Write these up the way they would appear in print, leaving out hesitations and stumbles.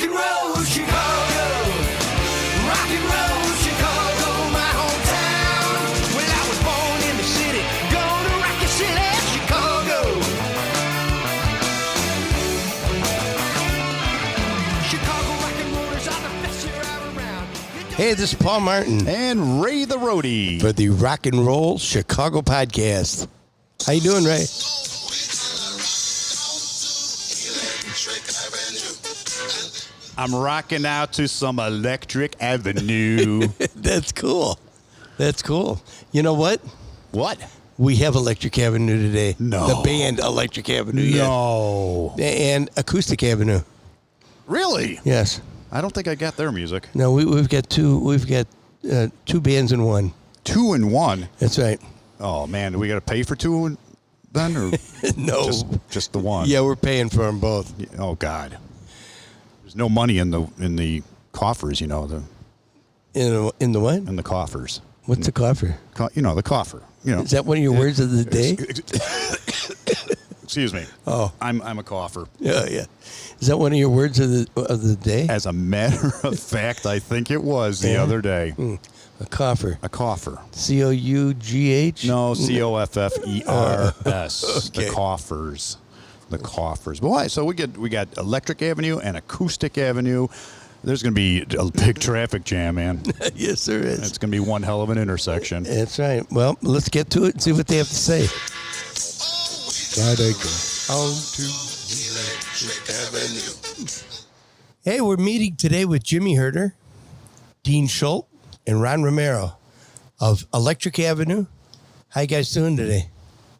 Rock and roll Chicago. Rock and roll Chicago, my hometown. Well, I was born in the city, gonna rock your city, Chicago. Chicago rock and rollers are the best you're ever around. Hey, this is Paul Martin And Ray the Roadie. for the Rock and Roll Chicago podcast. How you doing, Ray? I'm rocking out to some Electric Avenue. That's cool. That's cool. You know what? What? We have Electric Avenue today. No. The band Electric Avenue. No. Yeah. And Acoustic Avenue. Really? Yes. I don't think I got their music. No, we've got two. We've got two bands in one. 2 in 1. That's right. Oh, man. Do we got to pay for 2 then? Or No. just the one? Yeah, we're paying for them both. Oh, God. There's no money in the coffers, you know, In the what? in the coffers. What's the coffer? The coffer. You know. Is that one of your words of the day? Excuse me. Oh. I'm a coffer. Yeah, yeah. Is that one of your words of the day? As a matter of fact, I think it was the other day. A coffer. A coffer. COUGH? No, COFFERS. Okay. The coffers. The coffers. Boy, so we got Electric Avenue and Acoustic Avenue. There's going to be a big traffic jam, man. Yes, there is. It's going to be one hell of an intersection. That's right. Well, let's get to it and see what they have to say. Gotta go on to Electric Avenue. Hey, we're meeting today with Jimmy Herter, Dean Schuldt, and Ron Romero of Electric Avenue. How you guys doing today?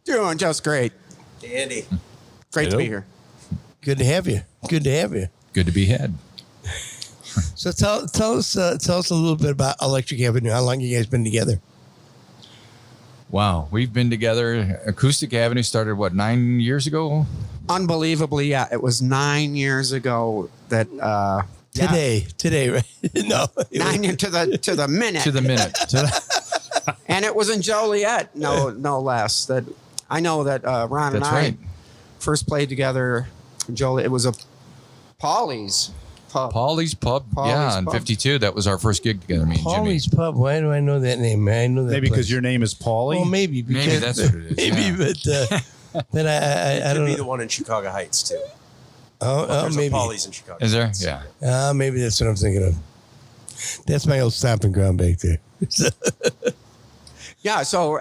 Doing just great. Andy. Great Hello. to be here. Good to have you. Good to have you. Good to be had. So tell us a little bit about Electric Avenue. How long you guys been together? Wow, we've been together. Acoustic Avenue started, 9 years ago? Unbelievably, yeah. It was 9 years ago that Today, right? No. 9 years to the minute. To the minute. And it was in Joliet, no less. That I know that Ron and That's I right. first played together in Joliet. It was a Paulie's pub. Paulie's Pub. Paulie's in Pub. 52. That was our first gig together, me and Paulie's Jimmy. Pub. Why do I know that name? I know that Maybe place. because your name is Paulie? Well, maybe. Because, Maybe that's what it is, Maybe, yeah. but I Could don't be know. the one in Chicago Heights too. Oh, There's maybe. a Polly's in Chicago. Is there? Heights. Yeah. Maybe that's what I'm thinking of. That's my old stomping ground back there. Yeah, so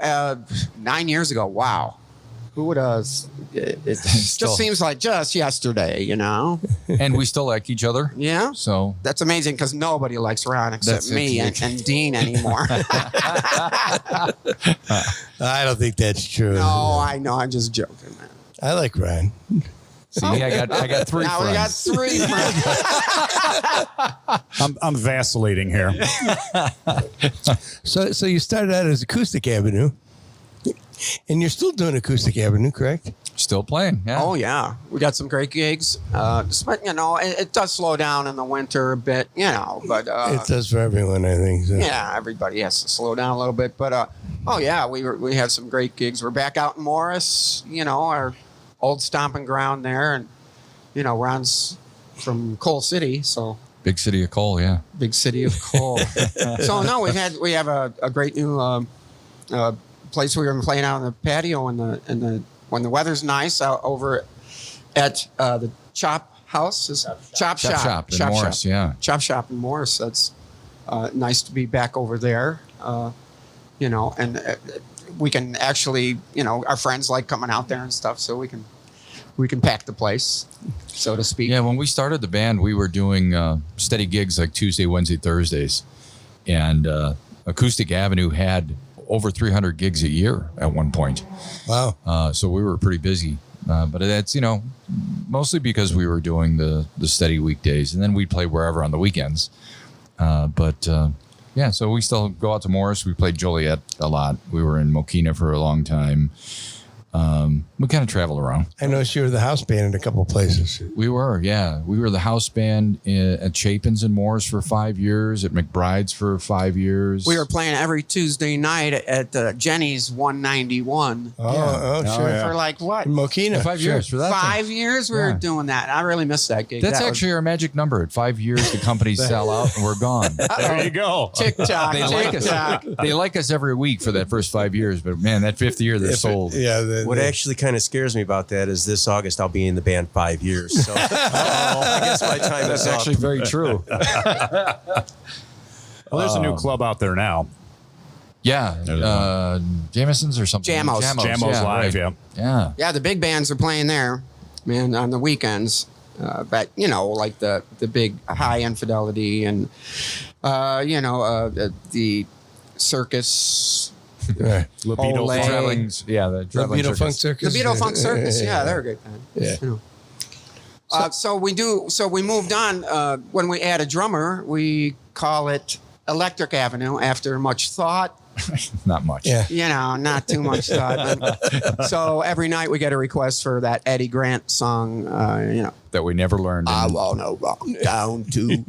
9 years ago, wow. Who would have? It Still. just seems like just yesterday, you know? And we still like each other. Yeah. So That's amazing because nobody likes Ron except That's me it. and Dean anymore. I don't think that's true. No, I know. I'm just joking, man. I like Ryan. see, I got 3 Now we got friends. 3 friends. I'm vacillating here. So you started out as Acoustic Avenue, and you're still doing Acoustic Avenue, correct? Still playing. Yeah. Oh, yeah. We got some great gigs. But, it does slow down in the winter a bit, but It does for everyone, I think. So. yeah, everybody has to slow down a little bit. But, we had some great gigs. We're back out in Morris, our old stomping ground there. And, Ron's from Coal City, so Big city of coal. Yeah. big city of coal. So, no, we have a great new place we're going to playing out in the patio when the weather's nice out over at the Chop House. Chop Shop in Morris. Yeah. Chop Shop in Morris. That's nice to be back over there. And we can actually, our friends like coming out there and stuff, so we can pack the place, so to speak. Yeah, when we started the band, we were doing steady gigs like Tuesday, Wednesday, Thursdays. And Acoustic Avenue had over 300 gigs a year at one point. Wow. So we were pretty busy. But that's, mostly because we were doing the steady weekdays. And then we'd play wherever on the weekends. So we still go out to Morris. We played Joliet a lot. We were in Mokina for a long time. We kind of travel around. I noticed you were the house band in a couple of places. We were, yeah. We were the house band at Chapin's and Moore's for 5 years, at McBride's for 5 years. We were playing every Tuesday night at Jenny's 191. Oh, sure. yeah. For like what? In Mokina. 5 years for that. 5 years we were doing that. I really missed that gig. That's That was- actually our magic number. At 5 years, the companies sell out and we're gone. There you go. TikTok. They like us. TikTok. They like us every week for that first 5 years, but man, that fifth year they're sold. Yeah. What actually kind of scares me about that is this August I'll be in the band 5 years. So I guess my time That's is up. actually very true. Well, there's a new club out there now. Yeah, Jameson's or something. Jamos. Jamos Live, yeah. Yeah. Yeah, the big bands are playing there, man, on the weekends. But you know, like the big High Infidelity and the Circus. Right. Libido Olay. Funk. The traveling Libido Funk Circus. The Beatle Funk Circus, yeah, they're a great band. Yeah. You know. So we moved on. When we add a drummer, we call it Electric Avenue after much thought. Not much. Yeah. You know, not too much thought. But, so every night we get a request for that Eddie Grant song. That we never learned. I wanna rock down to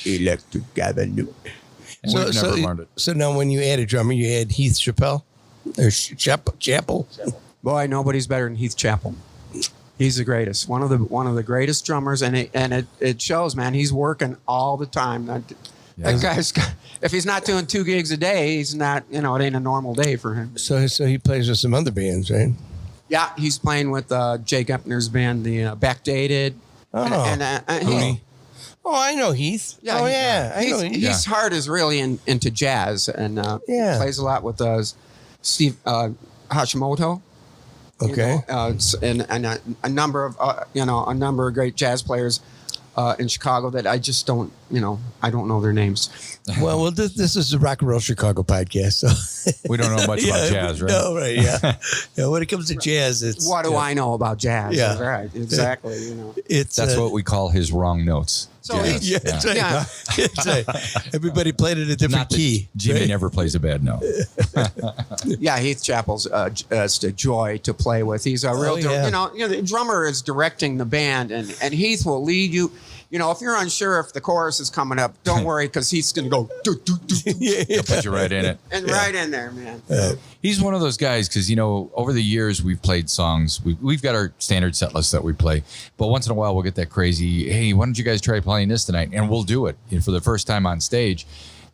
Electric Avenue. And we've never learned it. So now when you add a drummer, you add Heath Chappell? Or Chapel? Boy, nobody's better than Heath Chappell. He's the greatest. One of the greatest drummers, and it shows, man. He's working all the time. That guy's got, if he's not doing 2 gigs a day, he's not. It ain't a normal day for him. So he plays with some other bands, right? Yeah, he's playing with Jay Gepner's band, the Backdated. Oh. Oh, I know Heath. Yeah, Oh, yeah. I know Heath. His heart is really into jazz, and plays a lot with Steve Hashimoto. Okay. And a number of great jazz players in Chicago that I just don't, I don't know their names. Well, this is the Rock and Roll Chicago podcast, so We don't know much about jazz, right? No, right? Yeah. Yeah. When it comes to jazz, it's What do I know about jazz? Yeah. Right. Exactly. It's That's what we call his wrong notes. So Jazz. Yeah, that's right. Yeah. It's right. Everybody played it a different Not that key. Jimmy right? never plays a bad note. Yeah, Heath Chappell's just a joy to play with. He's a real, the drummer is directing the band, and Heath will lead you. If you're unsure if the chorus is coming up, don't worry, because Heath's going to go do, do, do, do, He'll put you right in it. and right in there, man. He's one of those guys because, over the years we've played songs. We've got our standard set list that we play. But once in a while we'll get that crazy, hey, why don't you guys try playing this tonight? And we'll do it for the first time on stage.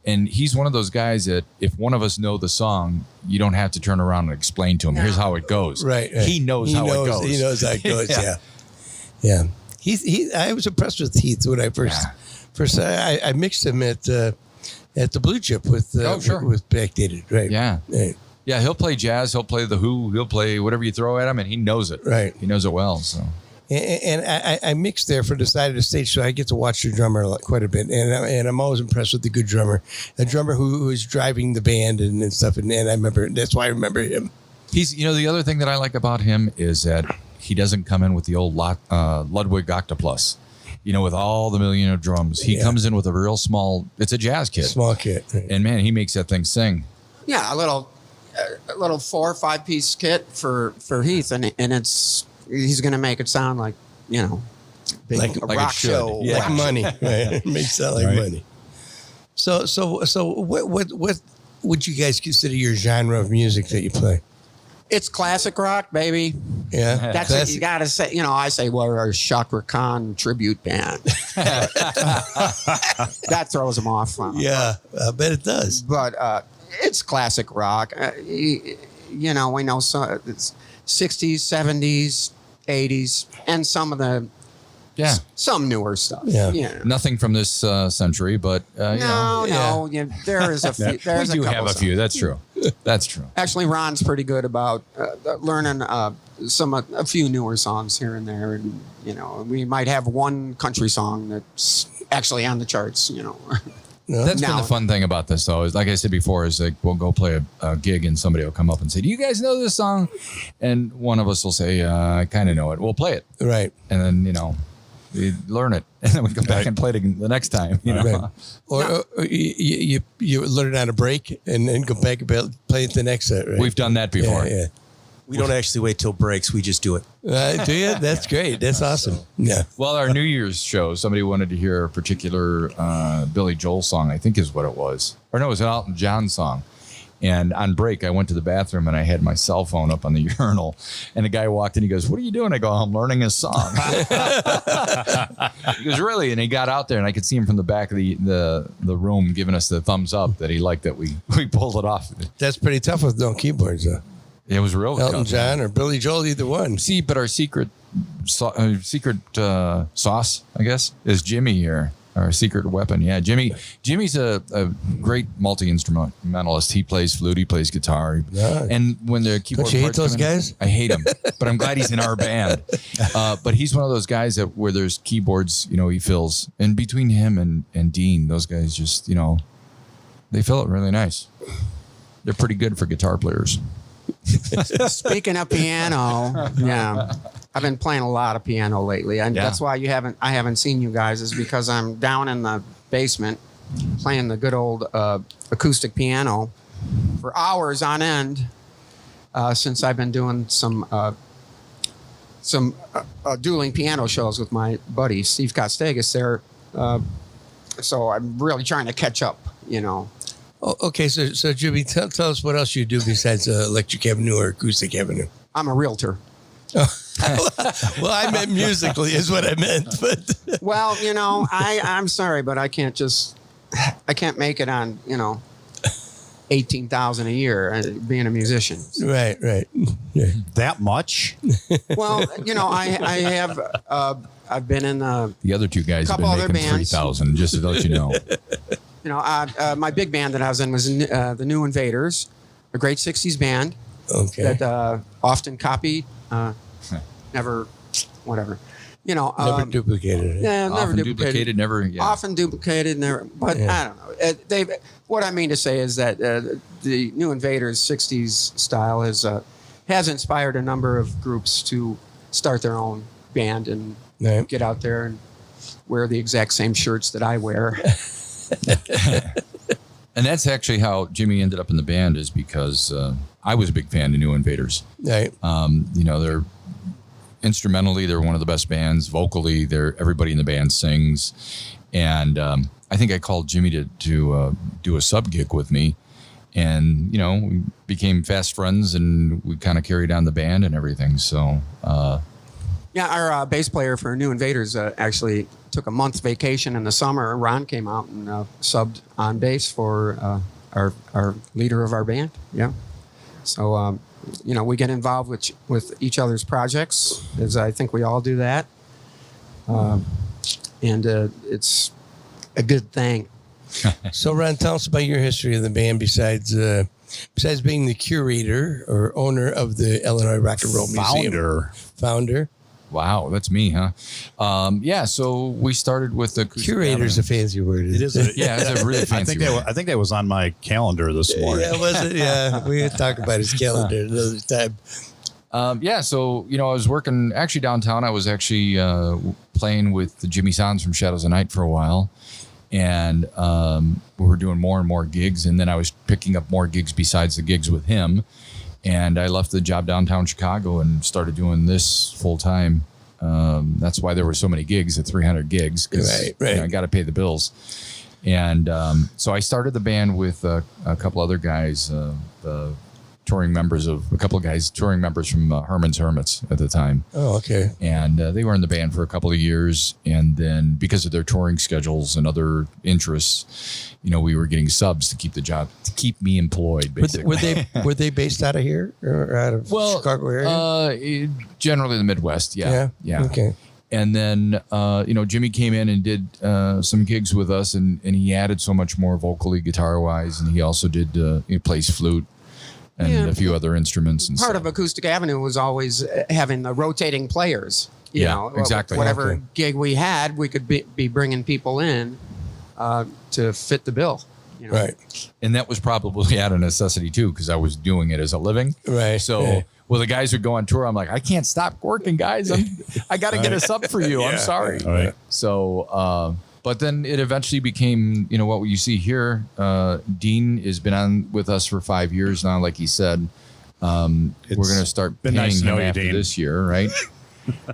And he's one of those guys that if one of us know the song, you don't have to turn around and explain to him, here's how it goes. Right. He knows how it goes. He knows how it goes, yeah. I was impressed with Heath when I first I mixed him at the Blue Chip with with Backdated, right? Yeah. Right. Yeah, he'll play jazz, he'll play the Who, he'll play whatever you throw at him, and he knows it. Right. He knows it well. So. And I mixed there for the side of the stage, so I get to watch the drummer quite a bit. And I'm always impressed with the good drummer, a drummer who is driving the band and stuff. And I remember, that's why I remember him. He's, the other thing that I like about him is that he doesn't come in with the old Ludwig Octopus, with all the million of drums. He comes in with a real small, it's a jazz kit. Small kit. Right. And man, he makes that thing sing. Yeah, a little 4 or 5 piece kit for Heath, and he's going to make it sound like, big Like a it rock should. show. Like rock money, right? It makes it sound like money. So what would you guys consider your genre of music that you play? It's classic rock, baby. Yeah, That's what you got to say. I say we're a Chaka Khan tribute band. That throws them off. Yeah, I bet it does. But it's classic rock. We know some it's 60s, 70s, 80s, and some of the some newer stuff. Yeah. Nothing from this century, but No. Yeah, there is a few. we There's do a couple have a songs. few. That's true. That's true. Actually, Ron's pretty good about learning a few newer songs here and there, and we might have one country song that's actually on the charts. That's been the fun thing about this, though. Is like I said before, is like we'll go play a gig and somebody will come up and say, "Do you guys know this song?" And one of us will say, "I kind of know it." We'll play it, Right. and then we learn it, and then we come back and play it again the next time. Right. Or you learn it on a break and then go back and play it the next set. Right? We've done that before. Yeah. We don't actually wait till breaks. We just do it. Do you? That's great. That's awesome. Yeah. Well, our New Year's show, somebody wanted to hear a particular Billy Joel song, I think is what it was. Or no, it was an Elton John song. And on break, I went to the bathroom and I had my cell phone up on the urinal. And the guy walked in. He goes, "What are you doing?" I go, "I'm learning a song." He goes, "Really?" And he got out there, and I could see him from the back of the room giving us the thumbs up that he liked that we pulled it off. That's pretty tough with no keyboards, though. It was real Elton tough. John or Billy Joel, either one. See, but our secret sauce, I guess, is Jimmy here. Our secret weapon. Yeah, Jimmy's a great multi-instrumentalist. He plays flute, he plays guitar. Yeah. And when the keyboard Don't you hate parts those come in, guys? I hate him, but I'm glad he's in our band. But he's one of those guys that where there's keyboards, he fills. And between him and Dean, those guys just, they fill it really nice. They're pretty good for guitar players. Speaking of piano, yeah, I've been playing a lot of piano lately, and that's why I haven't seen you guys, is because I'm down in the basement playing the good old acoustic piano for hours on end since I've been doing some dueling piano shows with my buddy Steve Costegas there. So I'm really trying to catch up, Oh, okay, so Jimmy, tell us what else you do besides Electric Avenue or Acoustic Avenue. I'm a realtor. Well, I meant musically is what I meant. But Well, I'm sorry, but I can't make it on, $18,000 a year being a musician. right. Yeah. That much? Well, I have I've been in The other two guys have Couple been other making bands. 3,000, just to let you know. my big band that I was in was the New Invaders, a great 60s band Okay. that often copied, never, whatever. Never duplicated it. Yeah, never Often duplicated. never. Yeah. Often duplicated, never. But I don't know. What I mean to say is that the New Invaders 60s style has inspired a number of groups to start their own band and Right. get out there and wear the exact same shirts that I wear. And that's actually how Jimmy ended up in the band, is because I was a big fan of New Invaders. Right. They're instrumentally, they're one of the best bands. Vocally, everybody in the band sings. And I think I called Jimmy to do a sub gig with me. And, we became fast friends, and we kind of carried on the band and everything. So, Yeah, our bass player for New Invaders actually took a month's vacation in the summer. Ron came out and subbed on bass for our leader of our band. Yeah. So, we get involved with each other's projects, as I think we all do that. And it's a good thing. So, Ron, tell us about your history of the band besides being the curator or owner of the Illinois Rock and Roll Museum. Founder. wow, that's me, huh? So we started with the Curator's a fancy word. It is. Yeah, it's a really fancy word. I think that was on my calendar this morning. Yeah, was it? Yeah, we could talk about his calendar another time. So, I was working actually downtown. I was actually playing with the Jimmy Sands from Shadows of Night for a while. And we were doing more and more gigs. And then I was picking up more gigs besides the gigs with him. And I left the job downtown Chicago and started doing this full time. That's why there were so many gigs at 300 gigs. Right. I got to pay the bills. And so I started the band with a couple other guys, a couple of guys touring members from Herman's Hermits at the time. Oh, okay. And they were in the band for a couple of years. And then because of their touring schedules and other interests, we were getting subs to keep the job, to keep me employed, basically. Were they based out of here or out of Chicago area? Generally the Midwest. Yeah. Okay. And then, Jimmy came in and did some gigs with us, and he added so much more vocally, guitar-wise, and he also did, he plays flute and a few other instruments. And Part of Acoustic Avenue was always having the rotating players. You know, exactly. Whatever gig we had, we could be bringing people in to fit the bill. Right. And that was probably out of necessity, too, because I was doing it as a living. Right. So... Well, the guys would go on tour. I'm like, I can't stop working, guys. I got to get us up for you. I'm sorry. Right. So, but then it eventually became, what you see here. Dean has been on with us for 5 years now, like he said. We're going to start been paying nice to know him you, after Dean. this year, right?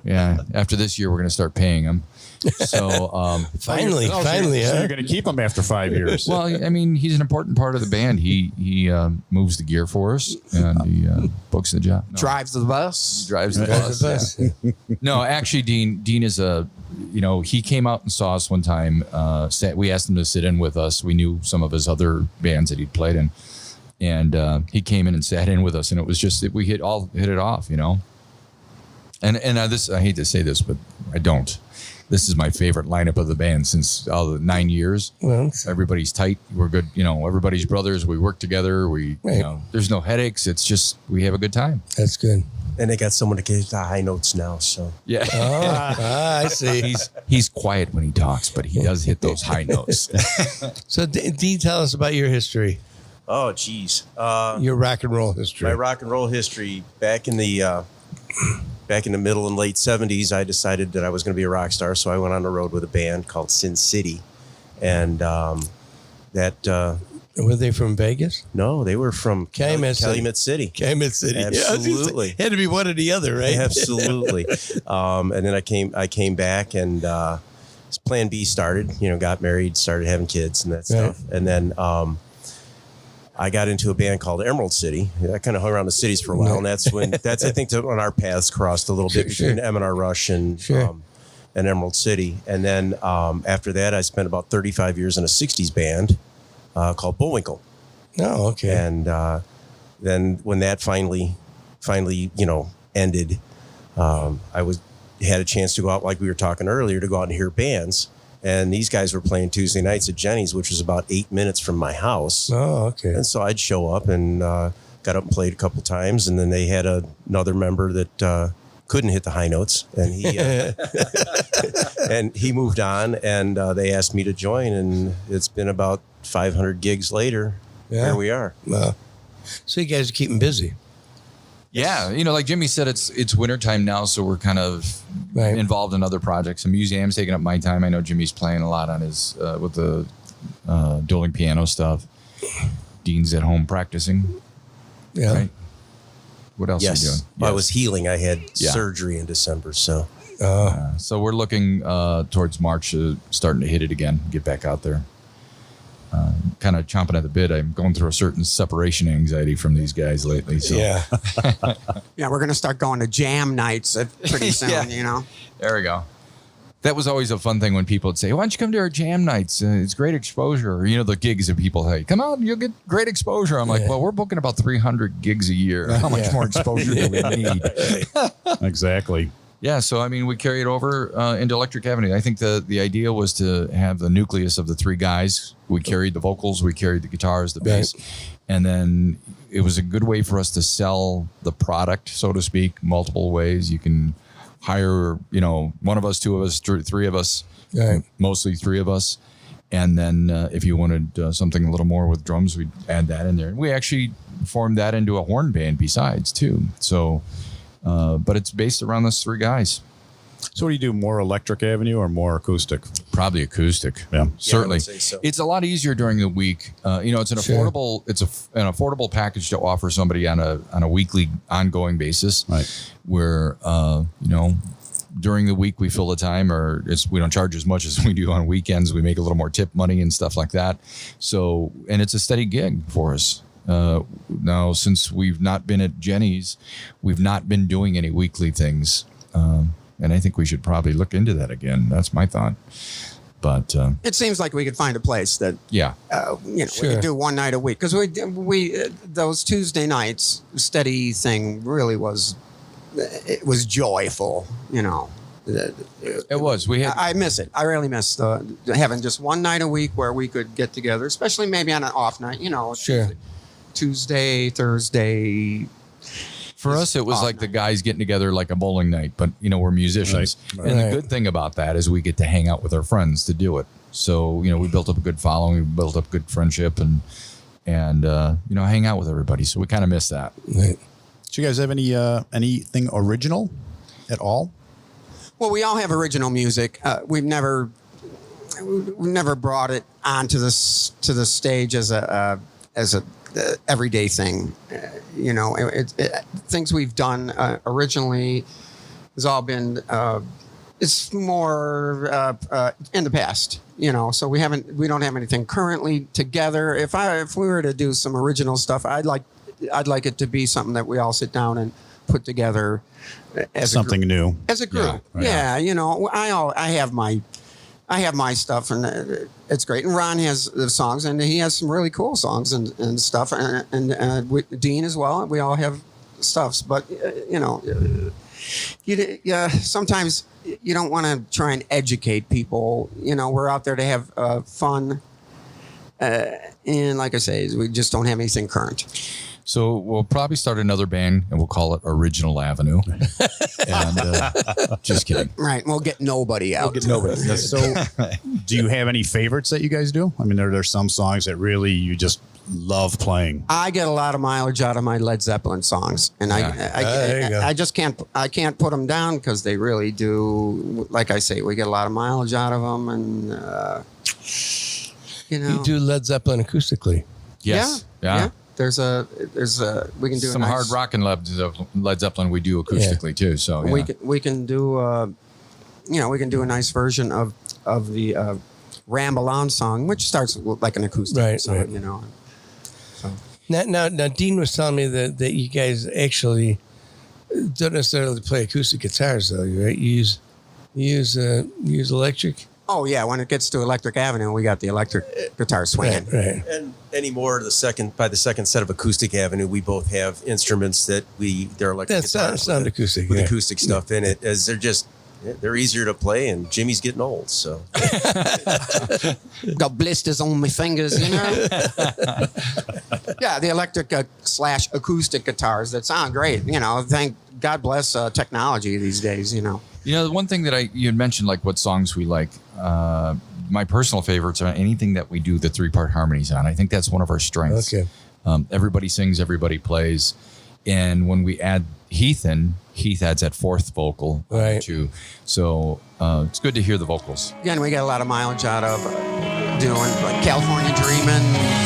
Yeah, after this year, we're going to start paying him. So Finally, So huh? you're going to keep them after 5 years. well, I mean, he's an important part of the band. He moves the gear for us and he books the job. No, Drives the bus. drives the That's bus. the best. No, actually, Dean is he came out and saw us one time. We asked him to sit in with us. We knew some of his other bands that he'd played in, and he came in and sat in with us, and it was just we hit it off, And this, I hate to say this, but I don't. This is my favorite lineup of the band since all the 9 years. Well, Everybody's tight. We're good. Everybody's brothers. We work together. Right. There's no headaches. It's just we have a good time. that's good. And they got someone to get the high notes now. So Yeah. I see. He's quiet when he talks, but he does hit those high notes. So, Dean, tell us about your history, oh geez, your rock and roll history. my rock and roll history back in the middle and late 70s, I decided that I was going to be a rock star. So I went on the road with a band called Sin City. And Were they from Vegas? no, they were from Calumet City. City. Calumet City. Absolutely. Had to be one or the other, right? Absolutely. And then I came back and Plan B started, got married, started having kids and that stuff. And then I got into a band called Emerald City. I kind of hung around the cities for a while, and I think when our paths crossed a little bit between M&R Rush and Emerald City. And then after that, I spent about 35 years in a 60s band called Bullwinkle. Oh, okay. And then when that finally, ended, I had a chance to go out, like we were talking earlier, to go out and hear bands. And these guys were playing Tuesday nights at Jenny's, which was about 8 minutes from my house. Oh, okay. And so I'd show up and got up and played a couple times. And then they had another member that couldn't hit the high notes. And he and he moved on. And they asked me to join. And it's been about 500 gigs later. Yeah. Here we are. So you guys are keeping busy. Yeah, like Jimmy said, it's wintertime now, so we're kind of Right. involved in other projects. The museum's taking up my time. I know Jimmy's playing a lot on his with the dueling piano stuff. Dean's at home practicing. Yeah. Right. What else are you doing? Yes. I was healing. I had Yeah. surgery in December. So So we're looking towards March, starting to hit it again, get back out there. Kind of chomping at the bit. I'm going through a certain separation anxiety from these guys lately. So Yeah. Yeah, we're going to start going to jam nights pretty soon, Yeah. There we go. That was always a fun thing when people would say, why don't you come to our jam nights? It's great exposure. Or, the gigs that people say, come out, you'll get great exposure. I'm like, well, we're booking about 300 gigs a year. How much more exposure do we need? Exactly. Yeah, so we carry it over into Electric Avenue. I think the idea was to have the nucleus of the three guys. We carried the vocals, we carried the guitars, the bass, and then it was a good way for us to sell the product, so to speak, multiple ways. You can hire, one of us, two of us, three of us, Right. mostly three of us, and then if you wanted something a little more with drums, we'd add that in there. And we actually formed that into a horn band besides too. So. But it's based around those three guys. So what do you do? More Electric Avenue or more acoustic? Probably acoustic. Yeah. Certainly. I would say so. It's a lot easier during the week. It's an affordable. It's an affordable package to offer somebody on a weekly, ongoing basis. Right. Where during the week we fill the time, or we don't charge as much as we do on weekends. We make a little more tip money and stuff like that. So, and it's a steady gig for us. Now, since we've not been at Jenny's, we've not been doing any weekly things. And I think we should probably look into that again. That's my thought. But It seems like we could find a place that yeah, we Sure. could do one night a week, because we those Tuesday nights steady thing really was joyful. it was. We had I miss it. I really miss having just one night a week where we could get together, especially maybe on an off night. Sure. Tuesday, Thursday. For us, it was like the guys getting together like a bowling night, but we're musicians. Right. And Right. the good thing about that is we get to hang out with our friends to do it. So, we built up a good following, we built up good friendship and hang out with everybody. So we kind of miss that. Right. Do you guys have anything original at all? Well, we all have original music. We've never brought it onto to the stage as everyday thing. Things we've done originally has all been. It's more in the past, So we don't have anything currently together. If we were to do some original stuff, I'd like it to be something that we all sit down and put together as Something new. as a group. Yeah, right. I have my stuff, and it's great. And Ron has the songs, and he has some really cool songs and stuff. And Dean as well. We all have stuffs, but sometimes you don't want to try and educate people. We're out there to have fun, and like I say, we just don't have anything current. So we'll probably start another band, and we'll call it Original Avenue. And just kidding. Right, we'll get nobody out. So, do you have any favorites that you guys do? I mean, are there some songs that really you just love playing? I get a lot of mileage out of my Led Zeppelin songs, and there you go. I just can't put them down because they really do. Like I say, we get a lot of mileage out of them, and You do Led Zeppelin acoustically. Yes. Yeah. There's a we can do some hard rock and Led Zeppelin we do acoustically too. So yeah. we can do we can do a nice version of the Ramble On song, which starts like an acoustic song, right. So. Now, Dean was telling me that you guys actually don't necessarily play acoustic guitars, though, right? You use electric. Oh yeah, when it gets to Electric Avenue, we got the electric guitar swinging. Right. And anymore, by the second set of Acoustic Avenue, we both have instruments they're electric guitars sound acoustic, with yeah. acoustic stuff in it, as they're easier to play, and Jimmy's getting old, so. Got blisters on my fingers, Yeah, the electric / acoustic guitars that sound great. Thank God bless technology these days. The one thing that you had mentioned, like what songs we like. My personal favorites are anything that we do the 3-part harmonies on. I think that's one of our strengths. Okay. Everybody sings, everybody plays, and when we add Heath in, Heath adds that 4th vocal Right. too. So it's good to hear the vocals. Again, we get a lot of mileage out of doing like California Dreamin'.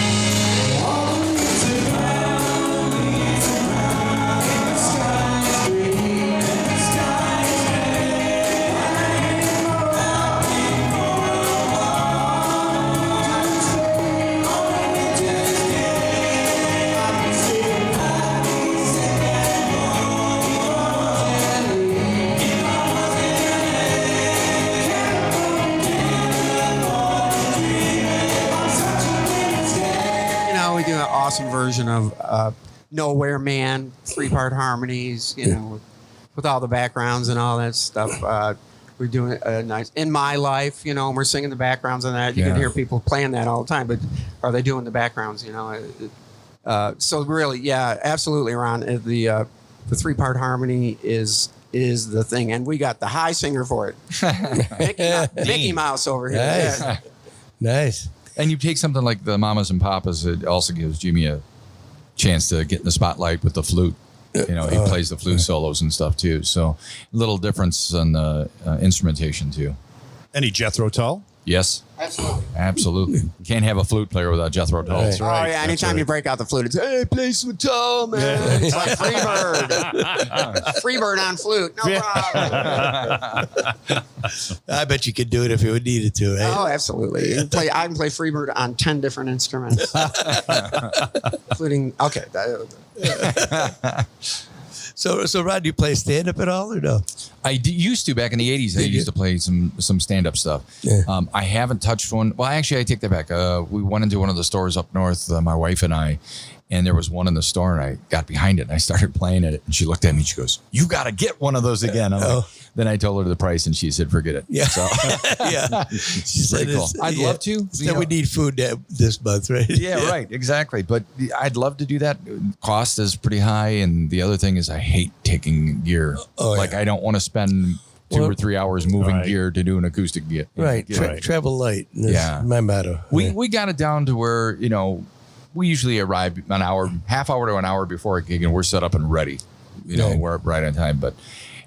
We do an awesome version of Nowhere Man, 3-part harmonies, with all the backgrounds and all that stuff. We're doing a nice In My Life, and we're singing the backgrounds on that. You can hear people playing that all the time, but are they doing the backgrounds? So really, yeah, absolutely, Ron. The 3-part harmony is the thing, and we got the high singer for it, Mickey Mouse over here. Nice. Yeah. Nice. And you take something like the Mamas and Papas, it also gives Jimmy a chance to get in the spotlight with the flute. He plays the flute solos and stuff too. So a little difference in the instrumentation too. Any Jethro Tull? Yes. Absolutely. Absolutely. Can't have a flute player without Jethro Tull. That's Oh yeah! Anytime you break out the flute, it's hey, play some Tull, man. It's like Freebird, Freebird on flute, no problem. I bet you could do it if you needed to, right? Oh, absolutely. I can play Freebird on 10 different instruments, including So Rod, do you play stand-up at all or no? I used to back in the 80s. I used to play some stand-up stuff. Yeah. I haven't touched one. Well, actually, I take that back. We went into one of the stores up north, my wife and I, and there was one in the store, and I got behind it, and I started playing it, and she looked at me, and she goes, "You got to get one of those again." Then I told her the price, and she said, "Forget it." Yeah. So, Yeah. She said pretty cool. I'd love to. So we need food this month, right? Yeah, right. Exactly. But I'd love to do that. Cost is pretty high. And the other thing is I hate taking gear. I don't want to spend 2 or 3 hours moving gear to do an acoustic gear. Right. Travel light. That's my motto. We got it down to where, we usually arrive half hour to an hour before a gig, and we're set up and ready. We're right on time. But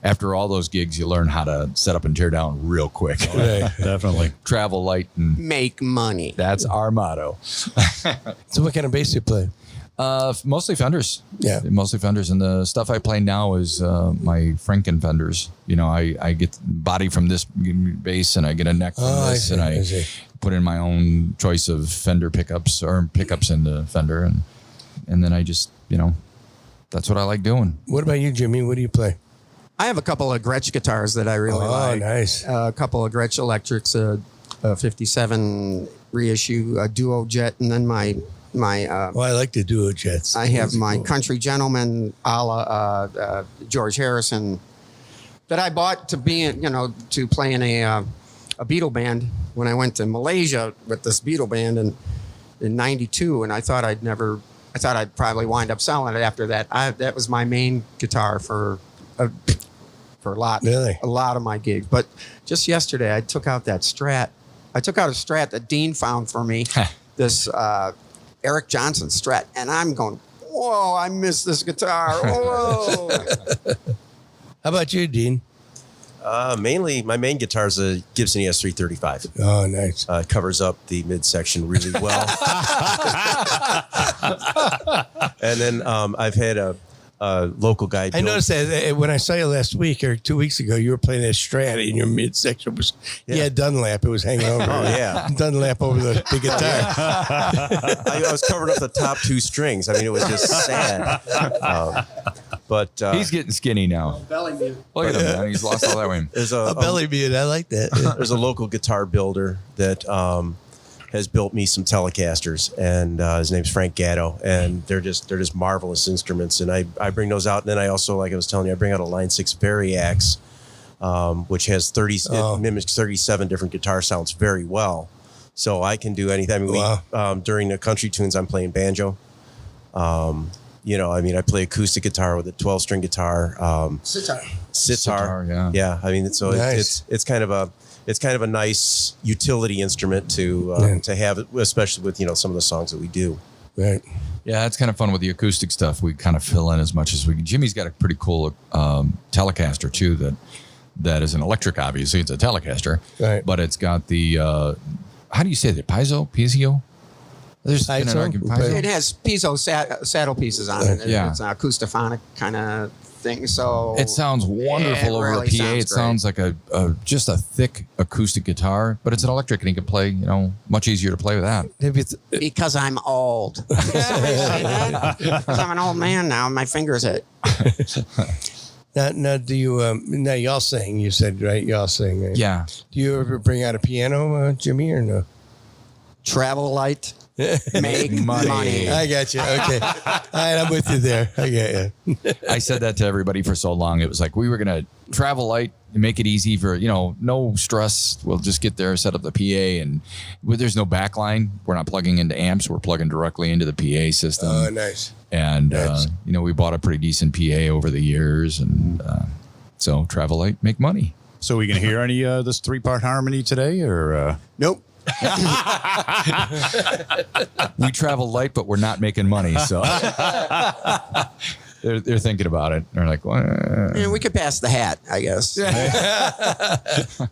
after all those gigs, you learn how to set up and tear down real quick. Right. Definitely. Travel light and Make money. that's our motto. So what kind of bass do you play? Mostly Fenders. Yeah. Mostly Fenders. And the stuff I play now is my Franken Fenders. You know, I get body from this bass and I get a neck from this and I put in my own choice of Fender pickups or pickups into Fender. And then I just, you know, that's what I like doing. What about you, Jimmy? What do you play? I have a couple of Gretsch guitars that I really like. Oh, nice. A couple of Gretsch Electrics, a 57 reissue, a Duo Jet, and then my I like the Duo Jets. I have That's my cool. Country Gentleman a la George Harrison that I bought to be, you know, to play in a Beatle band when I went to Malaysia with this Beatle band in '92, and I thought I'd probably wind up selling it after that. That was my main guitar for a lot of my gigs. But just yesterday, I took out that Strat. I took out a Strat that Dean found for me. This Eric Johnson Strat, and I'm going, whoa! I miss this guitar. Whoa! How about you, Dean? Mainly, my main guitar is a Gibson ES335. Oh, nice. Covers up the midsection really well. And then I've had a local guy. I noticed that when I saw you last week or 2 weeks ago, you were playing that Strat in your midsection. He had Dunlap. It was hanging over. Oh, yeah. Dunlap over the guitar. I was covering up the top two strings. I mean, it was just sad. But He's getting skinny now. Look at him, man. He's lost all that weight. there's A belly beard. I like that. there's a local guitar builder that has built me some Telecasters, and his name's Frank Gatto, and they're just marvelous instruments. And I bring those out, and then I also, like I was telling you, I bring out a Line 6 Variax, which has it mimics 37 different guitar sounds very well. So I can do anything. I mean, during the country tunes, I'm playing banjo. You know, I mean, I play acoustic guitar with a 12-string guitar. Sitar. Yeah. I mean, so Nice. it's kind of a nice utility instrument to have, especially with, you know, some of the songs that we do. Right. Yeah, it's kind of fun with the acoustic stuff. We kind of fill in as much as we can. Jimmy's got a pretty cool Telecaster too that is an electric, obviously. It's a Telecaster. Right. But it's got the, how do you say that? Piezo? There's been an argument. It has piezo saddle pieces on it. Yeah. It's an acoustophonic kind of thing. So It sounds wonderful over really a PA. sounds It sounds like just a thick acoustic guitar, but it's an electric and you can play, you know, much easier to play with that. because I'm old. Because I'm an old man now. My fingers hit. Now, do you? Now, y'all sing. You said, right? Y'all sing. Right? Yeah. Do you ever bring out a piano, Jimmy, or no? Travel light. Make money. I got you. Okay. All right, I'm with you there. I got you. I said that to everybody for so long. It was like we were going to travel light and make it easy for, you know, no stress. We'll just get there, set up the PA, and there's no backline. We're not plugging into amps. We're plugging directly into the PA system. Oh, nice. And, Nice. you know, we bought a pretty decent PA over the years. And so travel light, make money. So we can hear any this 3-part harmony today, or Nope. We travel light, but we're not making money. So they're thinking about it. They're like, well, Yeah, we could pass the hat, I guess.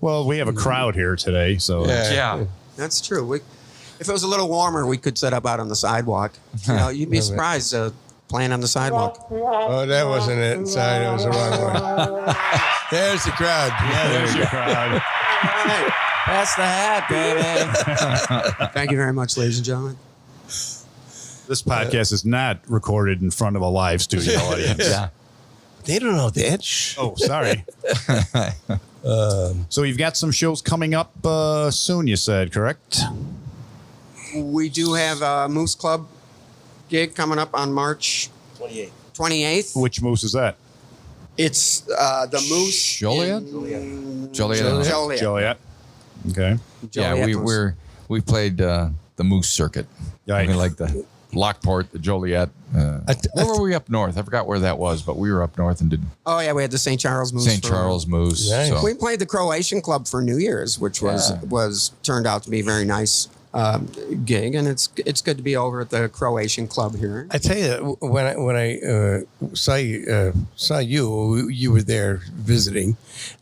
well, we have a crowd here today, so yeah. That's true. If it was a little warmer, we could set up out on the sidewalk. You know, you'd be surprised playing on the sidewalk. Oh, that wasn't it. Sorry, that was the wrong one. There's the crowd. yeah, there's your crowd. Hey, pass the hat, baby. Thank you very much, ladies and gentlemen. This podcast is not recorded in front of a live studio audience. Yeah. They don't know that. Shh. Oh, sorry. So you've got some shows coming up soon, you said, correct? We do have a Moose Club gig coming up on March 28th. Which moose is that? It's the Moose. Joliet? Joliet. Joliet. Okay. Yeah, Joliet Moose. we've played the Moose circuit. Right. We like the Lockport, the Joliet. Where were we up north? I forgot where that was, but we were up north and did Oh, yeah, we had the St. Charles Moose. St. Charles Moose. Nice. So. We played the Croatian Club for New Year's, which was turned out to be a very nice gig, and it's good to be over at the Croatian Club here. I tell you, when I saw you, you were there visiting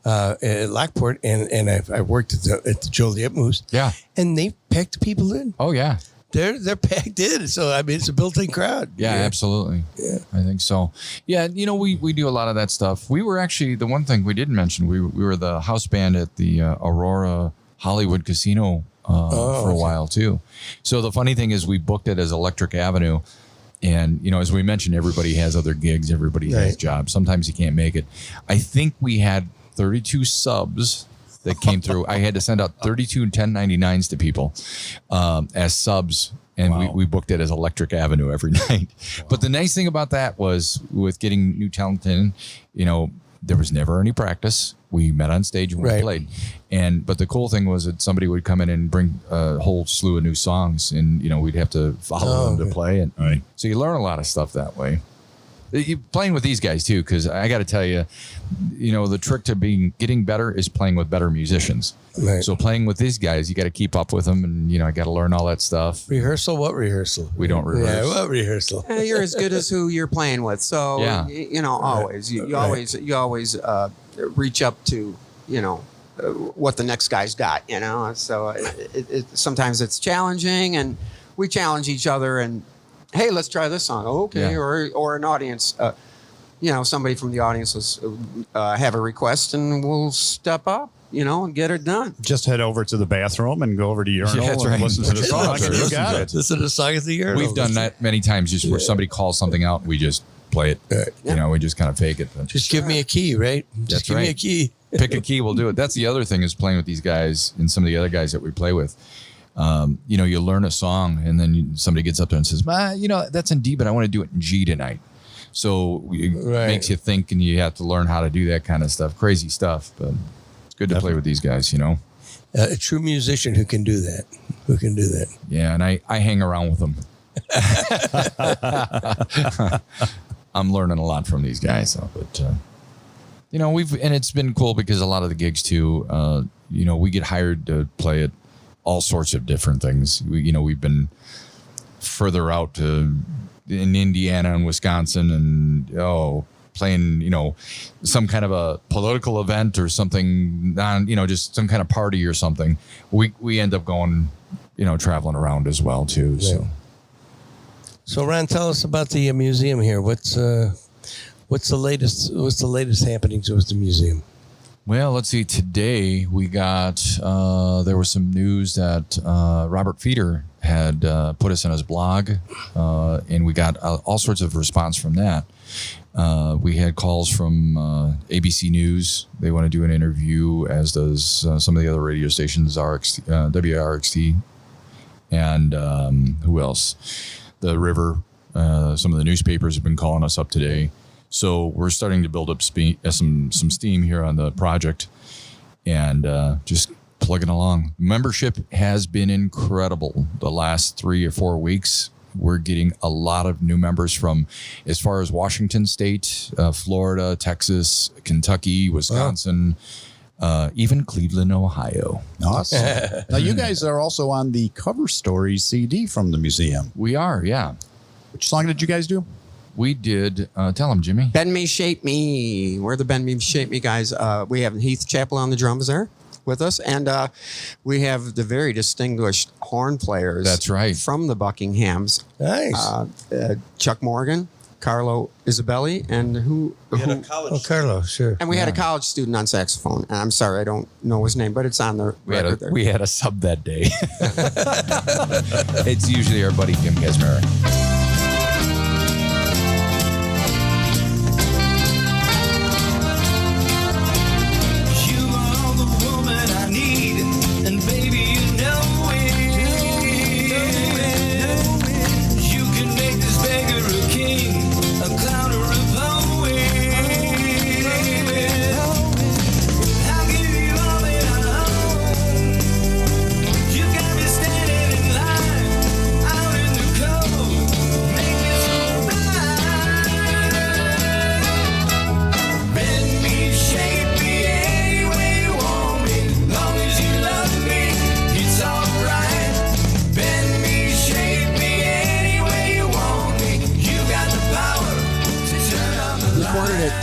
at Lockport, and I worked at the Joliet Moose. Yeah. And they packed people in. Oh, yeah. they're packed in. So I mean, it's a built-in crowd. Yeah, absolutely. Yeah, I think so. Yeah, we do a lot of that stuff. We were actually the one thing we didn't mention. We were the house band at the Aurora Hollywood Casino for a while too. So the funny thing is, we booked it as Electric Avenue. And, as we mentioned, everybody has other gigs. Everybody has jobs. Sometimes you can't make it. I think we had 32 subs that came through. I had to send out 32 1099s to people as subs. And we booked it as Electric Avenue every night. Wow. But the nice thing about that was with getting new talent in, there was never any practice. We met on stage and we played. But the cool thing was that somebody would come in and bring a whole slew of new songs, and we'd have to follow them to play it. Right. So you learn a lot of stuff that way. You playing with these guys too, because I got to tell you, the trick to getting better is playing with better musicians. Right. So playing with these guys, you got to keep up with them, and I got to learn all that stuff. Rehearsal? What rehearsal? We don't rehearse. Yeah, what rehearsal? You're as good as who you're playing with. So always you always reach up to what the next guy's got. So sometimes it's challenging, and we challenge each other. And hey, let's try this song. Okay, or an audience. Somebody from the audience will have a request, and we'll step up. And get it done. Just head over to the bathroom and go over to urinal that's and right. listen to the song. You got it. Listen to the song at the urinal. We've done that many times, just where somebody calls something out, and we just play it. We just kind of fake it. But Just give me a key, right? Just give me a key. Pick a key, we'll do it. That's the other thing, is playing with these guys and some of the other guys that we play with. You learn a song, and then somebody gets up there and says, that's in D, but I want to do it in G tonight. So it makes you think, and you have to learn how to do that kind of stuff. Crazy stuff, but it's good to play with these guys, A true musician who can do that. Yeah, and I hang around with them. I'm learning a lot from these guys, but and it's been cool because a lot of the gigs too, we get hired to play at all sorts of different things. We've been further out in Indiana and Wisconsin, and playing some kind of a political event or something, just some kind of party or something. We end up going traveling around as well too. So Ron, tell us about the museum here. What's the latest happenings with the museum? Well, let's see. Today we got there was some news that Robert Feeder had put us on his blog, and we got all sorts of response from that. We had calls from ABC News. They want to do an interview, as does some of the other radio stations, WRXT, and who else? The River. Some of the newspapers have been calling us up today. So we're starting to build up some steam here on the project, and just plugging along. Membership has been incredible the last 3 or 4 weeks. We're getting a lot of new members from as far as Washington State, Florida, Texas, Kentucky, Wisconsin, even Cleveland, Ohio. Awesome. Now, you guys are also on the Cover Stories CD from the museum. We are, yeah. Which song did you guys do? We did, tell them, Jimmy. Bend Me, Shape Me. We're the Bend Me, Shape Me guys. We have Heath Chappell on the drums there with us, and we have the very distinguished horn players. That's right. From the Buckinghams. Nice. Chuck Morgan, Carlo Isabelli, and Carlo, sure. And we had a college student on saxophone. And I'm sorry, I don't know his name, but it's on the record there. We had a sub that day. It's usually our buddy Jim Casmera.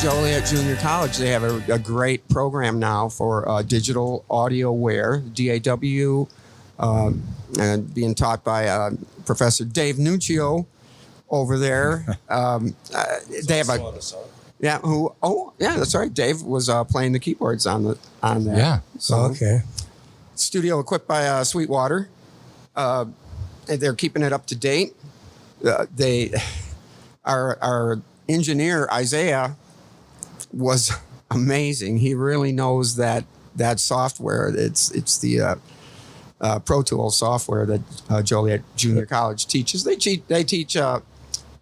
Joliet Junior College, they have a great program now for digital audio wear, DAW and being taught by Professor Dave Nuccio over there. They have a that's right. Dave was playing the keyboards on that. Yeah. song. Okay. Studio equipped by Sweetwater. They're keeping it up to date. Our engineer Isaiah was amazing. He really knows that software. It's the Pro Tools software that Joliet Junior College teaches. They teach.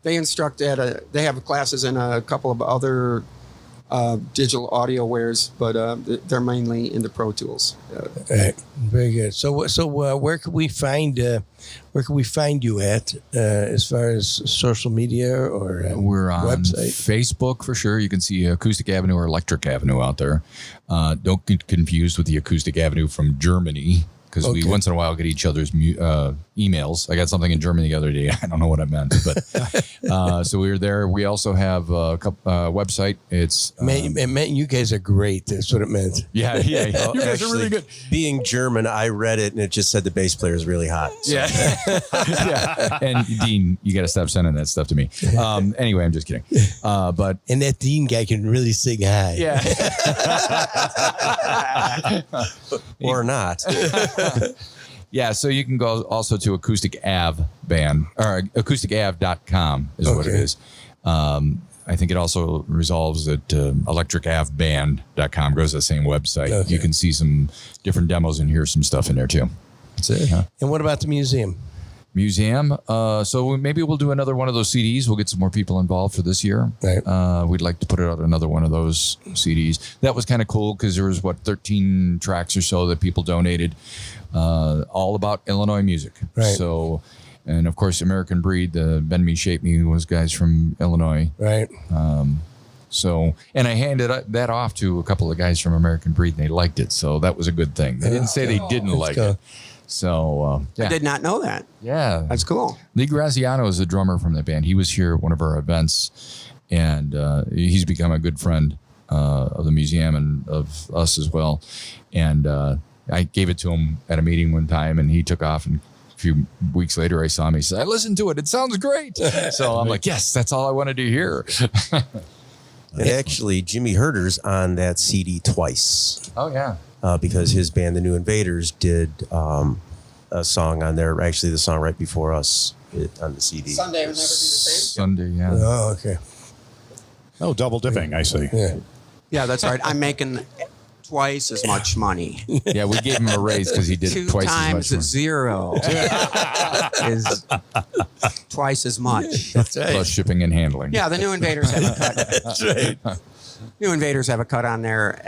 They instruct they have classes in a couple of other digital audio wares, but they're mainly into Pro Tools. Right. Very good. So where can we find you at as far as social media or We're on website? Facebook for sure. You can see Acoustic Avenue or Electric Avenue out there. Don't get confused with the Acoustic Avenue from Germany, because we once in a while get each other's emails. I got something in German the other day. I don't know what I meant, but so we were there. We also have a website. It's It meant you guys are great. That's what it meant. yeah. You guys are Actually, really good. Being German, I read it and it just said the bass player is really hot. So. Yeah. And Dean, you got to stop sending that stuff to me. Anyway, I'm just kidding. But And that Dean guy can really sing high. yeah. Or not. Yeah, so you can go also to Acoustic Av band or acousticav.com is what it Okay. is. I think it also resolves at electricavband.com, goes to the same website. Okay. You can see some different demos and hear some stuff in there too. That's it. Huh? And what about the museum? Museum. So maybe we'll do another one of those CDs. We'll get some more people involved for this year. Right. We'd like to put out another one of those CDs. That was kind of cool because there was 13 tracks or so that people donated, all about Illinois music. Right. So, and of course, American Breed, the Bend Me, Shape Me was guys from Illinois. Right. So, and I handed that off to a couple of guys from American Breed, and they liked it. So that was a good thing. They didn't say they didn't like cool. it. So, I did not know that. yeah. That's cool. Lee Graziano is the drummer from the band. He was here at one of our events, and he's become a good friend of the museum and of us as well. And I gave it to him at a meeting one time, and he took off. And a few weeks later, I saw him. He said, "I listened to it. It sounds great." So I'm like, "Yes, that's all I wanted to hear." And actually, Jimmy Herter's on that CD twice Oh yeah. because his band, the New Invaders, did a song on there. Actually, the song right before us on the CD. Sunday will never be the same. Sunday, yeah. Oh, okay. Oh, double dipping, I see. Yeah. Yeah, that's right. I'm making twice as much money. Yeah, we gave him a raise because he did Two twice times as much. zero is twice as much. That's right. Plus shipping and handling. Yeah, the New Invaders have a cut. That's right. New Invaders have a cut on there.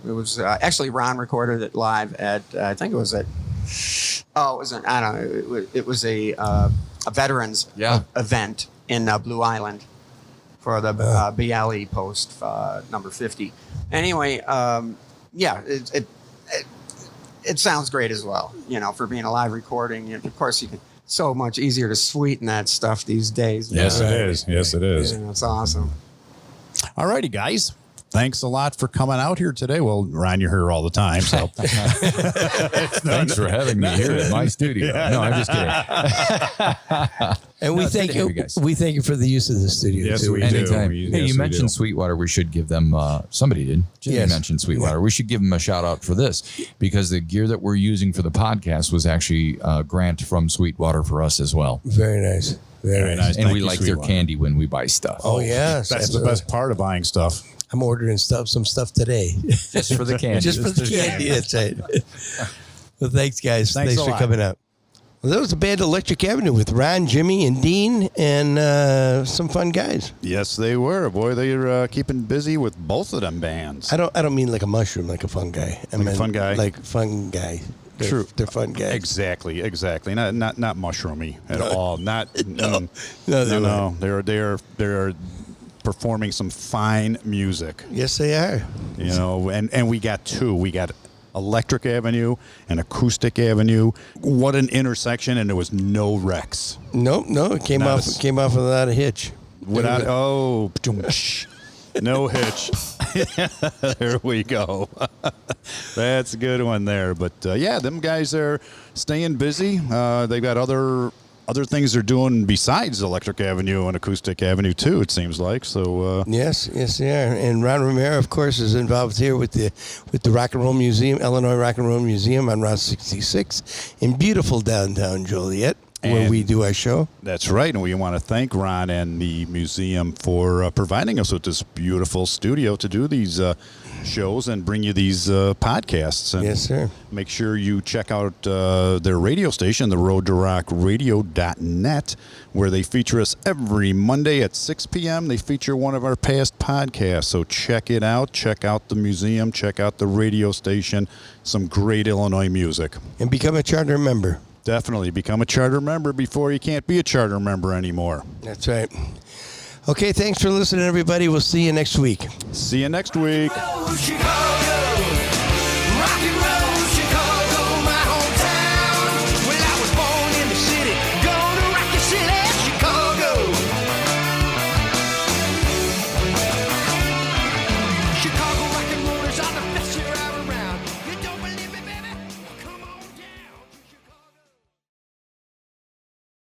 It was actually Ron recorded it live at I think it was at I don't know. It was a veterans event in Blue Island for the BLE post number 50. Anyway, it sounds great as well. You know, for being a live recording. And of course, you can. So much easier to sweeten that stuff these days. Yes, it is. Yes, it is. Yeah, it's awesome. All righty, guys. Thanks a lot for coming out here today. Well, Ron, you're here all the time, so Thanks for having me here at my studio. No, I'm just kidding. And we No, thank good to you. have you guys. We thank you for the use of the studio. Yes, too. we do. Anytime. Yes, Hey, you we mentioned do. Sweetwater. We should give them, somebody did. Jimmy Yes. mentioned Sweetwater. We should give them a shout out for this because the gear that we're using for the podcast was actually a grant from Sweetwater for us as well. Very nice. Very nice. nice. And Thank we you, like their Sweetwater. candy when we buy stuff. Oh, yes. That's absolutely. the best part of buying stuff. I'm ordering some stuff today. Just for the candy. Just for the candy. That's right. Well, thanks, guys. Thanks Thanks a for lot. coming out. Well, that was the band Electric Avenue with Ron, Jimmy, and Dean, and some fun guys. Yes, they were. Boy, they're keeping busy with both of them bands. I don't mean like a mushroom, like a fun guy. I mean, fun guy? Like fun guy. True. They're fun guys. Exactly. Not mushroomy at all. Not No, They're performing some fine music. Yes, they are. You know, and we got two. We got Electric Avenue and Acoustic Avenue. What an intersection, and there was no wrecks. No, it came Not off without a hitch. Without No hitch. There we go. That's a good one there. But yeah, them guys are staying busy. They've got other things they're doing besides Electric Avenue and Acoustic Avenue too, it seems like. So Yes, they are. And Ron Romero, of course, is involved here with the Rock and Roll Museum, Illinois Rock and Roll Museum on Route 66 in beautiful downtown Joliet, where And- we do our show. that's right, and we want to thank Ron and the museum for providing us with this beautiful studio to do these shows and bring you these podcasts. And Yes, sir. make sure you check out their radio station, the roadtorockradio.net, where they feature us every Monday at 6 p.m. They feature one of our past podcasts, so check it out. Check out the museum. Check out the radio station. Some great Illinois music. And become a charter member. Definitely become a charter member before you can't be a charter member anymore. That's right. Okay, thanks for listening, everybody. We'll see you next week. See you next week. Chicago, rock and roll.